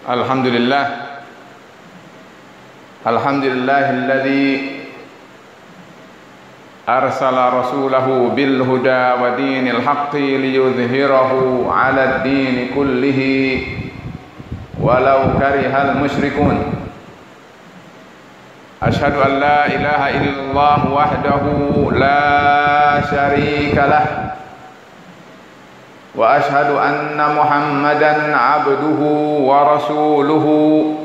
Alhamdulillah. Alhamdulillahilladzi arsala rasulahu bil huda wa dinil haqqi liyudhhirahu 'alad dini kullihi walau karihal musyrikun. Asyhadu an la ilaha illallah wahdahu la syarika lah wa ashhadu anna Muhammadan abduhu wa rasuluhu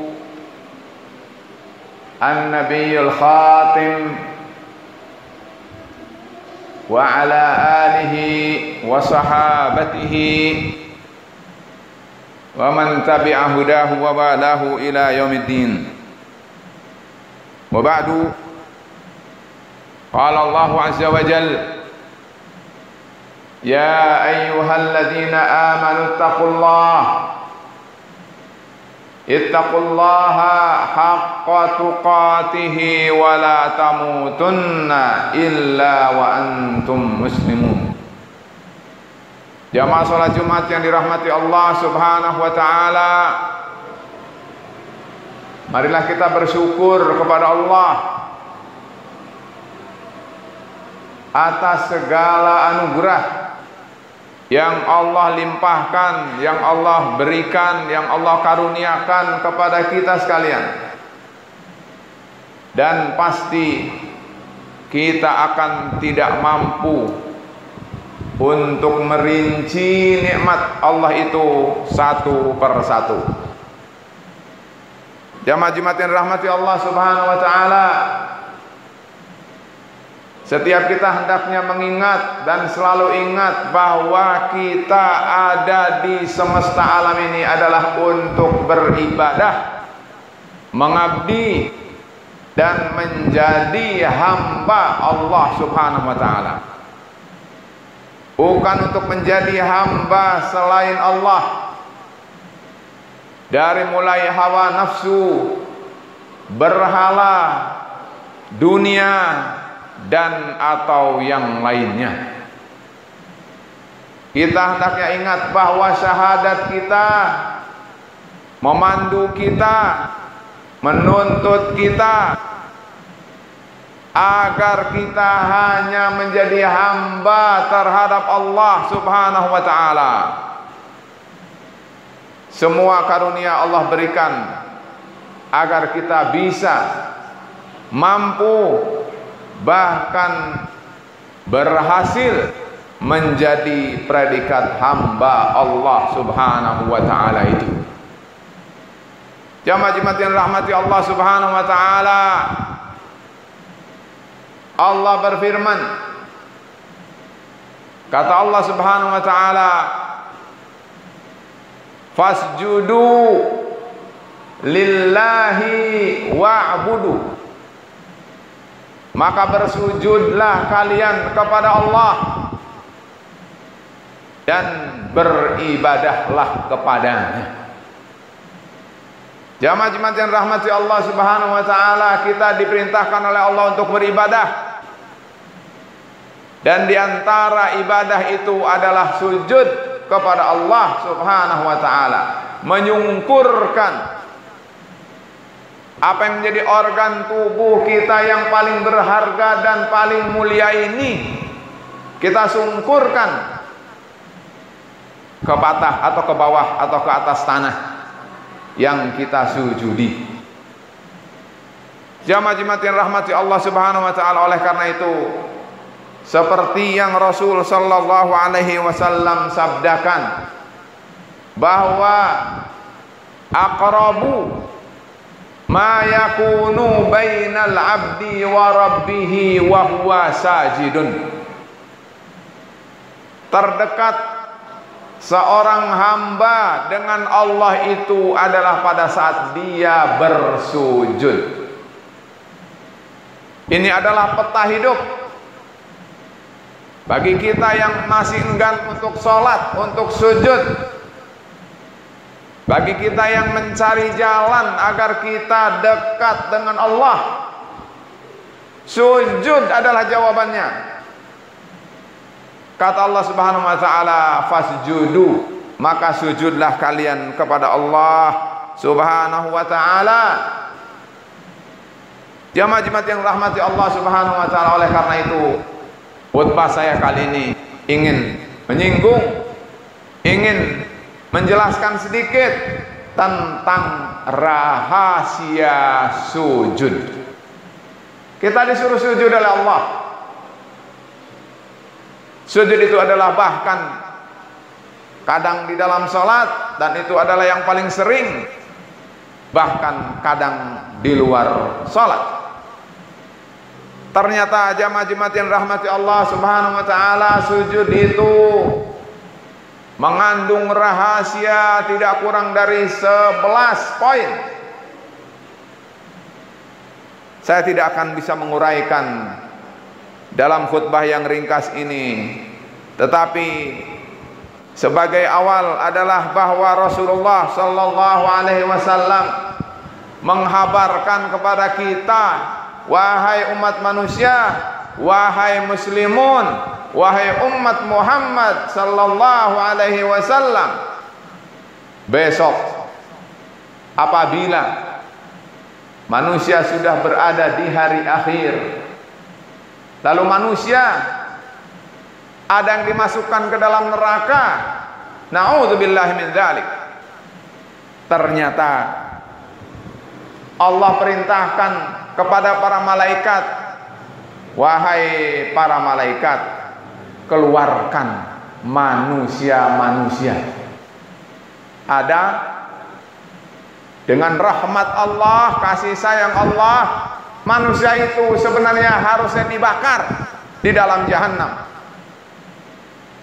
an-nabiyyul khatim wa ala alihi wa sahabatihi wa man tabi'a hudahu wa walahu ila yaumiddin. Wa ba'du, qala Allahu azza wa jalla: Ya ayyuhalladzina amanu ittaqullaha haqqa tuqatihi wa la tamutunna illa wa antum muslimun. Jamaah salat Jumat yang dirahmati Allah Subhanahu wa taala, marilah kita bersyukur kepada Allah atas segala anugerah yang Allah limpahkan, yang Allah berikan, yang Allah karuniakan kepada kita sekalian. Dan pasti kita akan tidak mampu untuk merinci nikmat Allah itu satu per satu. Jamaah Jumat yang rahmati Allah Subhanahu wa taala, setiap kita hendaknya mengingat dan selalu ingat bahwa kita ada di semesta alam ini adalah untuk beribadah, mengabdi dan menjadi hamba Allah Subhanahu wa taala. Bukan untuk menjadi hamba selain Allah. Dari mulai hawa nafsu, berhala, dunia, dan atau yang lainnya. Kita hendaknya ingat bahwa syahadat kita memandu kita, menuntut kita agar kita hanya menjadi hamba terhadap Allah Subhanahu wa taala. Semua karunia Allah berikan agar kita bisa, mampu, bahkan berhasil menjadi predikat hamba Allah Subhanahu wa taala itu. Jamaah Jumat yang rahmati Allah Subhanahu wa taala, Allah berfirman, kata Allah Subhanahu wa taala, fasjudu lillahi wa'budu, maka bersujudlah kalian kepada Allah dan beribadahlah kepadanya. Jamaah Jumat yang rahmati Allah Subhanahu wa taala, kita diperintahkan oleh Allah untuk beribadah, dan diantara ibadah itu adalah sujud kepada Allah Subhanahu wa taala, menyungkurkan apa yang menjadi organ tubuh kita yang paling berharga dan paling mulia ini, kita sungkurkan ke patah atau ke bawah atau ke atas tanah yang kita sujudi. Jamaah Jumat yang rahmati Allah Subhanahu wa taala, oleh karena itu, seperti yang Rasul sallallahu alaihi wasallam sabdakan, bahwa aqrabu ma yakunu bainal abdi wa rabbihi wa huwa sajidun, terdekat seorang hamba dengan Allah itu adalah pada saat dia bersujud. Ini adalah peta hidup bagi kita yang masih enggan untuk sholat, untuk sujud, bagi kita yang mencari jalan agar kita dekat dengan Allah. Sujud adalah jawabannya. Kata Allah Subhanahu wa taala, fasjudu, maka sujudlah kalian kepada Allah Subhanahu wa ta'ala. Jamaah-jamaah yang rahmati Allah Subhanahu wa ta'ala, oleh karena itu khutbah saya kali ini ingin menyinggung, ingin menjelaskan sedikit tentang rahasia sujud. Kita disuruh sujud oleh Allah. Sujud itu adalah bahkan kadang di dalam sholat, dan itu adalah yang paling sering, bahkan kadang di luar sholat. Ternyata jamaah-jamaah yang rahmati Allah Subhanahu wa ta'ala, sujud itu mengandung rahasia tidak kurang dari 11 poin. Saya tidak akan bisa menguraikan dalam khutbah yang ringkas ini, tetapi sebagai awal adalah bahwa Rasulullah sallallahu alaihi wasallam menghabarkan kepada kita, wahai umat manusia, wahai muslimun, wahai umat Muhammad sallallahu alaihi wasallam, besok apabila manusia sudah berada di hari akhir, lalu manusia ada yang dimasukkan ke dalam neraka, na'udzubillahi min dzalik, ternyata Allah perintahkan kepada para malaikat, wahai para malaikat, keluarkan manusia-manusia. Ada dengan rahmat Allah, kasih sayang Allah, manusia itu sebenarnya harusnya dibakar di dalam jahanam.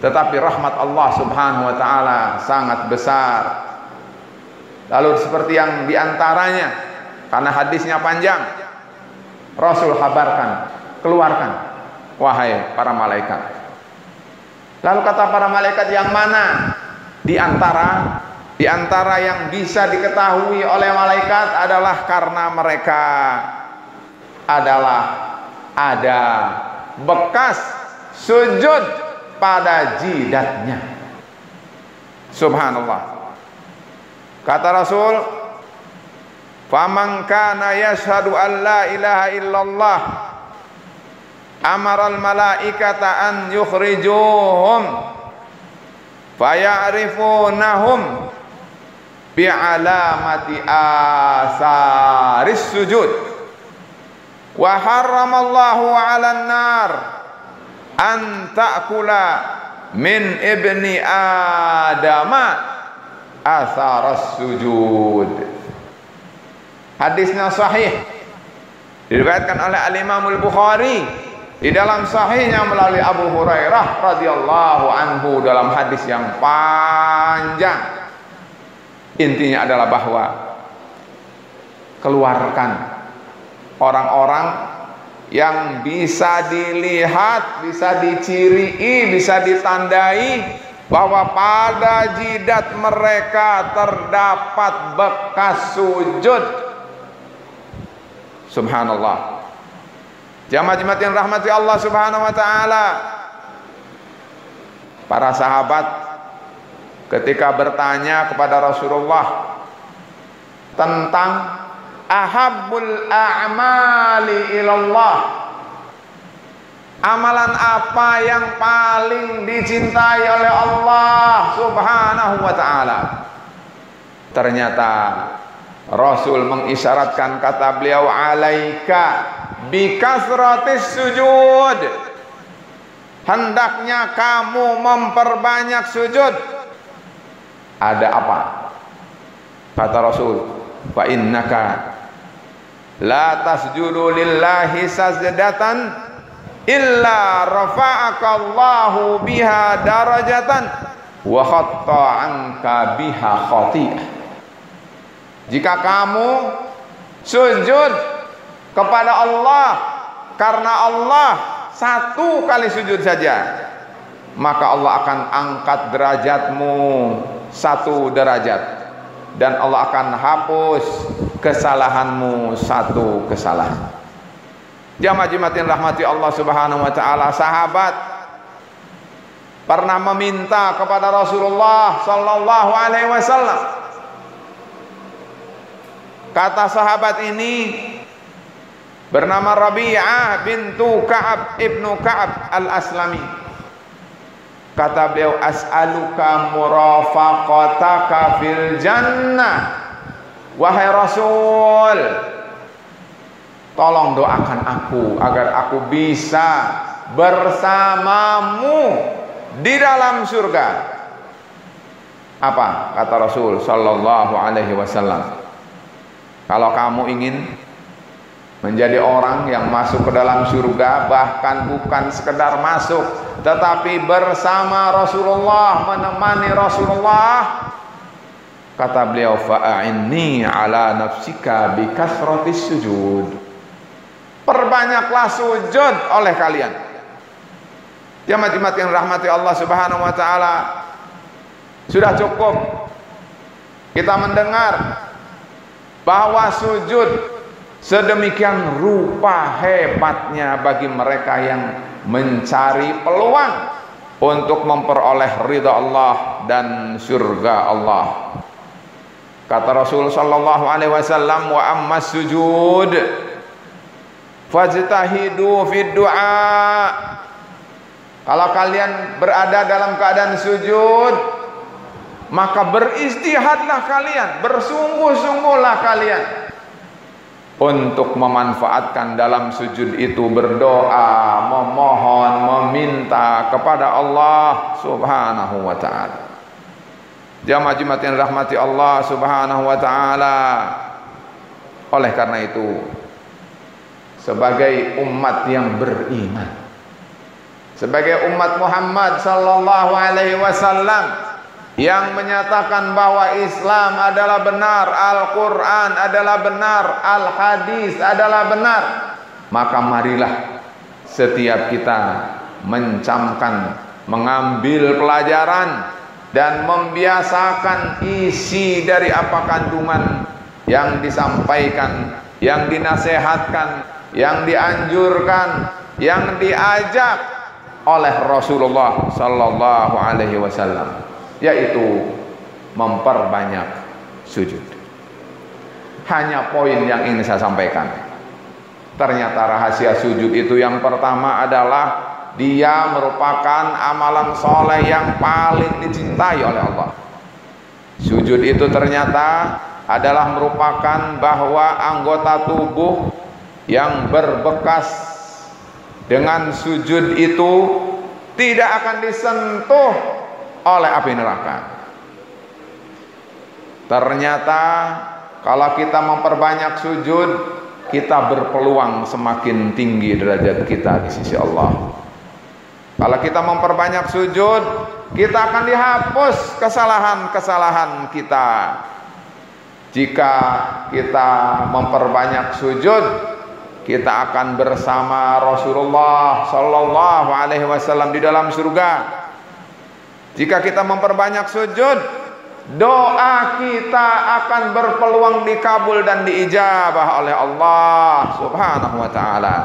Tetapi rahmat Allah Subhanahu wa ta'ala sangat besar. Lalu seperti yang diantaranya, karena hadisnya panjang, Rasul habarkan, keluarkan wahai para malaikat. Lalu kata para malaikat, yang mana? Di antara yang bisa diketahui oleh malaikat adalah karena mereka adalah ada bekas sujud pada jidatnya. Subhanallah. Kata Rasul, faman kana yashhadu an la ilaha illallah amara al malaikata an yukhrijuhum faya'rifunahum bi'alamati asaris sujud wa harramallahu 'alan nar an ta'kula min ibni adama asaras sujud. Hadisnya sahih, diriwayatkan oleh Al-Imam Al-Bukhari di dalam sahihnya melalui Abu Hurairah radhiyallahu anhu dalam hadis yang panjang. Intinya adalah bahwa keluarkan orang-orang yang bisa dilihat, bisa dicirii, bisa ditandai bahwa pada jidat mereka terdapat bekas sujud. Subhanallah. Jamaah-jamaah yang rahmati Allah Subhanahu wa ta'ala, para sahabat ketika bertanya kepada Rasulullah tentang ahabbul a'mali ilallah, amalan apa yang paling dicintai oleh Allah Subhanahu wa ta'ala, ternyata Rasul mengisyaratkan, kata beliau, alaika bikasratis sujud, hendaknya kamu memperbanyak sujud. Ada apa? Kata Rasul, fa innaka la tasjudu lillahi sajdatan illa rafa'aka Allahu biha darajatan wa khatta anka biha khati'ah. Jika kamu sujud kepada Allah karena Allah satu kali sujud saja, maka Allah akan angkat derajatmu 1 derajat, dan Allah akan hapus kesalahanmu 1 kesalahan. Jamaah-jamaah yang rahmati Allah Subhanahu wa ta'ala, sahabat pernah meminta kepada Rasulullah sallallahu alaihi wasallam Kata sahabat ini bernama Rabi'ah bintu Ka'ab ibnu Ka'ab al-Aslami. Kata beliau, as'aluka murafaqataka fil jannah. Wahai Rasul, tolong doakan aku agar aku bisa bersamamu di dalam surga. Apa kata Rasul sallallahu alaihi wasallam? Kalau kamu ingin menjadi orang yang masuk ke dalam surga, bahkan bukan sekedar masuk, tetapi bersama Rasulullah, menemani Rasulullah, kata beliau, fa'inni ala nafsika bi kasratis sujud. Perbanyaklah sujud oleh kalian. Jemaat-jemaat yang rahmati Allah Subhanahu wa taala, sudah cukup kita mendengar bahwa sujud sedemikian rupa hebatnya bagi mereka yang mencari peluang untuk memperoleh ridha Allah dan surga Allah. Kata Rasul sallallahu alaihi wasallam, wa ammas sujud fajtahidu fid du'a. Kalau kalian berada dalam keadaan sujud, maka beristihadlah kalian, bersungguh-sungguhlah kalian untuk memanfaatkan dalam sujud itu, berdoa, memohon, meminta kepada Allah Subhanahu wa taala. Jamaah-jamaah yang rahmati Allah Subhanahu wa taala. Oleh karena itu, sebagai umat yang beriman, sebagai umat Muhammad sallallahu alaihi wasallam yang menyatakan bahwa Islam adalah benar, Al-Quran adalah benar, Al-Hadis adalah benar, maka marilah setiap kita mencamkan, mengambil pelajaran dan membiasakan isi dari apa kandungan yang disampaikan, yang dinasehatkan, yang dianjurkan, yang diajak oleh Rasulullah sallallahu alaihi wasallam, yaitu memperbanyak sujud. Hanya poin yang ingin saya sampaikan. Ternyata rahasia sujud itu yang pertama adalah dia merupakan amalan soleh yang paling dicintai oleh Allah. Sujud itu ternyata adalah merupakan bahwa anggota tubuh yang berbekas dengan sujud itu tidak akan disentuh oleh api neraka. Ternyata kalau kita memperbanyak sujud, kita berpeluang semakin tinggi derajat kita di sisi Allah. Kalau kita memperbanyak sujud, kita akan dihapus kesalahan-kesalahan kita. Jika kita memperbanyak sujud, kita akan bersama Rasulullah sallallahu alaihi wasallam di dalam surga. Jika kita memperbanyak sujud, doa kita akan berpeluang dikabul dan diijabah oleh Allah Subhanahu wa taala.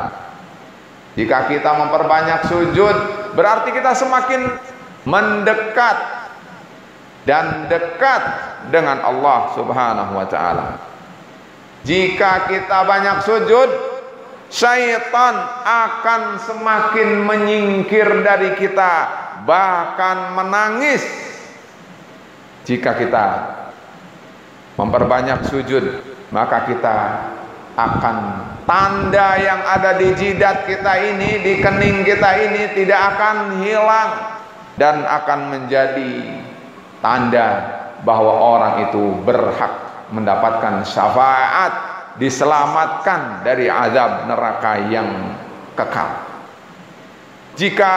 Jika kita memperbanyak sujud, berarti kita semakin mendekat dan dekat dengan Allah Subhanahu wa taala. Jika kita banyak sujud, syaitan akan semakin menyingkir dari kita, bahkan menangis. Jika kita memperbanyak sujud, maka kita akan, tanda yang ada di jidat kita ini, di kening kita ini tidak akan hilang, dan akan menjadi tanda bahwa orang itu berhak mendapatkan syafaat, diselamatkan dari azab neraka yang kekal. Jika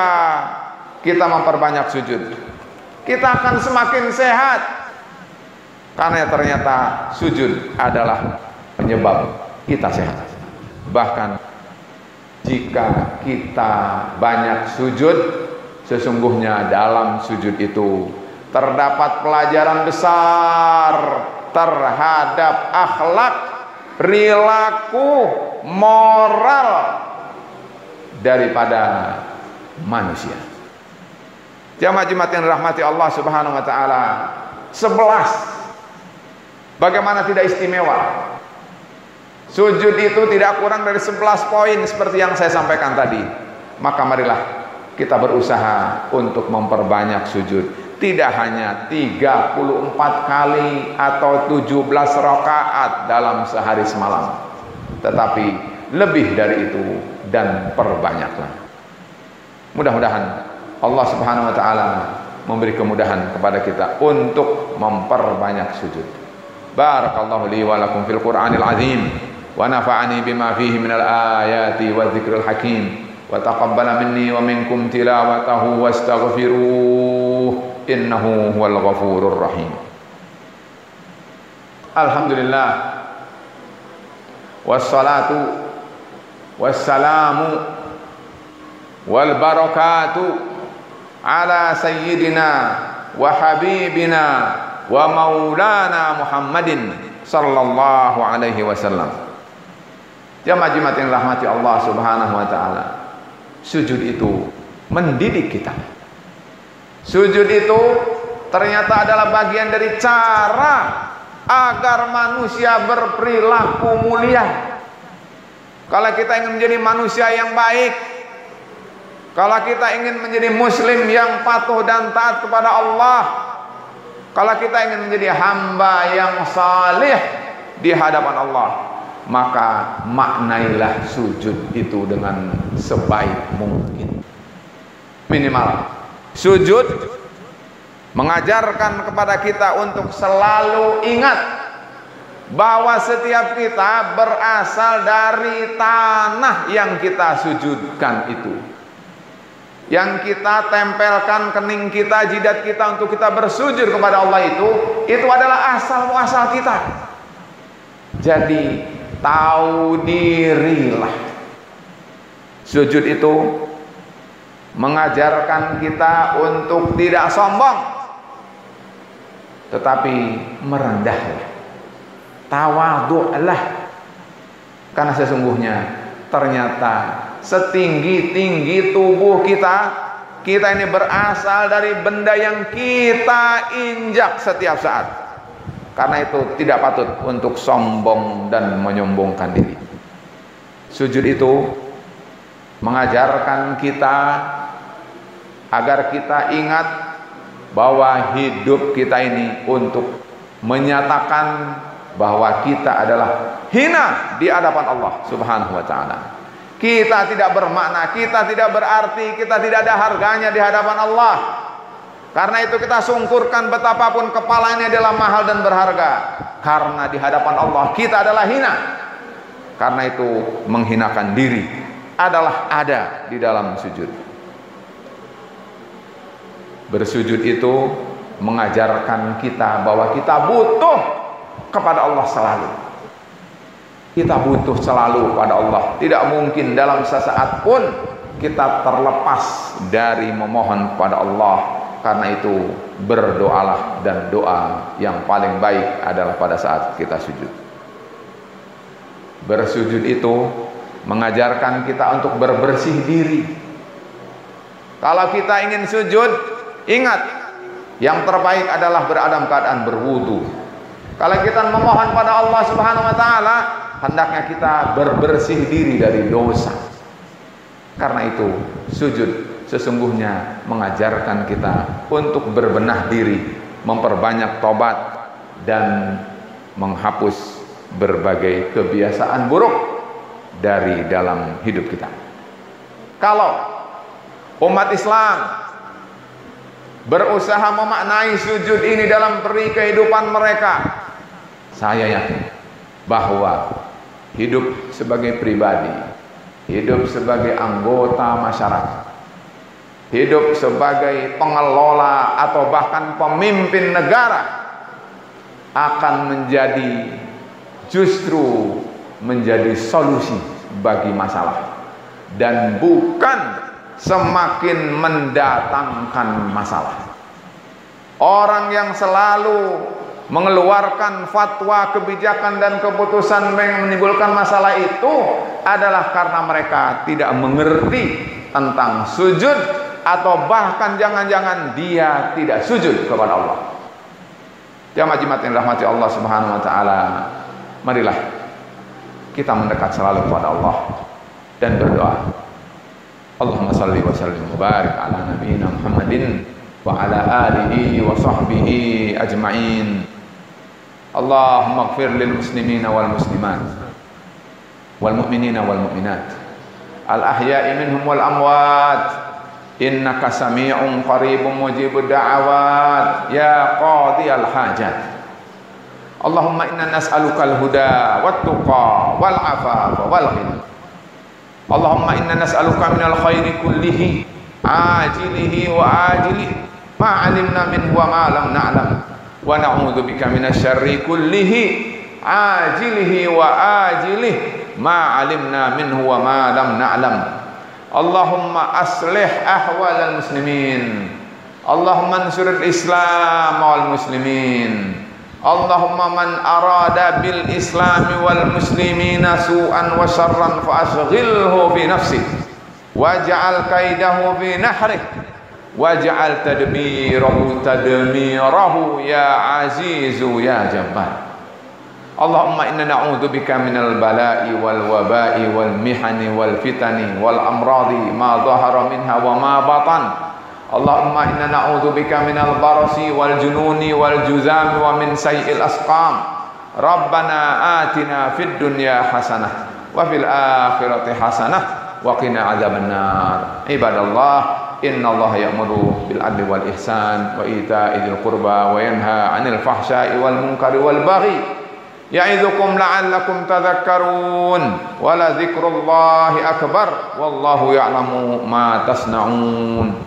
kita memperbanyak sujud, kita akan semakin sehat, karena ternyata sujud adalah penyebab kita sehat. Bahkan jika kita banyak sujud, sesungguhnya dalam sujud itu terdapat pelajaran besar terhadap akhlak, perilaku, moral daripada manusia. Jamaah-jamaah yang rahmati Allah Subhanahu wa taala, 11. Bagaimana tidak istimewa Sujud itu tidak kurang dari 11 poin seperti yang saya sampaikan tadi. Maka marilah kita berusaha untuk memperbanyak sujud. Tidak hanya 34 kali atau 17 rakaat dalam sehari semalam, tetapi lebih dari itu dan perbanyaklah. Mudah-mudahan Allah Subhanahu wa taala memberi kemudahan kepada kita untuk memperbanyak sujud. Barakallahu li wa lakum fil Qur'anil azim wa nafa'ani bima fihi minal ayati wa dzikril hakim wa taqabbala minni wa minkum tilawatahu wastaghfiruh innahu huwal ghafurur rahim. Alhamdulillah wassalatu wassalamu wal barakatu ala sayyidina wa habibina wa maulana Muhammadin sallallahu alaihi wasallam. Jamaah yang rahmati Allah Subhanahu wa taala, sujud itu mendidik kita. Sujud itu ternyata adalah bagian dari cara agar manusia berperilaku mulia. Kalau kita ingin menjadi manusia yang baik, kalau kita ingin menjadi muslim yang patuh dan taat kepada Allah, kalau kita ingin menjadi hamba yang saleh di hadapan Allah, maka maknailah sujud itu dengan sebaik mungkin. Minimal sujud mengajarkan kepada kita untuk selalu ingat bahwa setiap kita berasal dari tanah yang kita sujudkan itu. Yang kita tempelkan kening kita, jidat kita untuk kita bersujud kepada Allah itu adalah asal muasal kita. Jadi tahu dirilah. Sujud itu mengajarkan kita untuk tidak sombong, tetapi merendahlah, tawadhu'lah. Karena sesungguhnya ternyata setinggi-tinggi tubuh kita ini berasal dari benda yang kita injak setiap saat. Karena itu tidak patut untuk sombong dan menyombongkan diri. Sujud itu mengajarkan kita agar kita ingat bahwa hidup kita ini untuk menyatakan bahwa kita adalah hina di hadapan Allah Subhanahu wa taala. Kita tidak bermakna, kita tidak berarti, kita tidak ada harganya di hadapan Allah. Karena itu kita sungkurkan betapapun kepala ini adalah mahal dan berharga. Karena di hadapan Allah kita adalah hina. Karena itu menghinakan diri adalah ada di dalam sujud. Bersujud itu mengajarkan kita bahwa kita butuh kepada Allah selalu. Kita butuh selalu pada Allah. Tidak mungkin dalam sesaat pun kita terlepas dari memohon kepada Allah. Karena itu berdoalah, dan doa yang paling baik adalah pada saat kita sujud. Bersujud itu mengajarkan kita untuk berbersih diri. Kalau kita ingin sujud, ingat yang terbaik adalah beradaban keadaan berwudu. Kalau kita memohon pada Allah Subhanahu wa taala, hendaknya kita berbersih diri dari dosa. Karena itu sujud sesungguhnya mengajarkan kita untuk berbenah diri, memperbanyak tobat, dan menghapus berbagai kebiasaan buruk dari dalam hidup kita. Kalau umat Islam berusaha memaknai sujud ini dalam peri kehidupan mereka, saya yakin bahwa hidup sebagai pribadi, hidup sebagai anggota masyarakat, hidup sebagai pengelola atau bahkan pemimpin negara akan justru menjadi solusi bagi masalah, dan bukan semakin mendatangkan masalah. Orang yang selalu mengeluarkan fatwa, kebijakan dan keputusan yang menimbulkan masalah itu adalah karena mereka tidak mengerti tentang sujud, atau bahkan jangan-jangan dia tidak sujud kepada Allah. Jamaah yang dirahmati Allah Subhanahu wa taala, marilah kita mendekat selalu kepada Allah dan berdoa. Allahumma salli wa sallim wa barik ala nabiyyina Muhammadin wa ala alihi wa sahbihi ajma'in. Allahumma ighfir lil muslimina wal muslimat wal mu'minina wal mu'minat al ahya'i minhum wal amwat innaka sami'un qaribun mujibud da'awat ya qadiyal hajat. Allahumma inna nas'alukal huda wat tuqa wal afafa wal ghina. Allahumma inna nas'aluka minal khairi kullihi ajilihi wa ajilihi ma 'alimna minhu wa ma lam na'lam wa na'udzubika minasy syarri kullihi ajilihi wa ajilihi ma 'alimna minhu wa ma lam na'lam. Allahumma aslih ahwalal muslimin. Allahumma ansuril Islam wal muslimin. Allahumma man arada bil islami wal muslimina su'an wa syarran fa ashghilhu fi nafsi waj'al kaidahu fi nahri waj'al tadbirahu tadmirahu ya azizu ya jabbar. Allahumma inna na'udzubika minal bala'i wal waba'i wal mihani wal fitani wal amradi ma dhahara minha wa ma batan. Allahumma inna na'udzubika minal barasi wal jununi wal juzami wa min sayyi'il asqam. Rabbana atina fid dunya hasanah wa fil akhirati hasanah wa qina adzabannar. Ibadallah, innallaha ya'muru bil adli wal ihsan wa ita'i dzil qurba wa yanha 'anil fahsya'i wal munkari wal baghi. Ya'idzukum la'allakum tadhakkarun wa la dzikrullahi akbar wallahu ya'lamu ma tasna'un.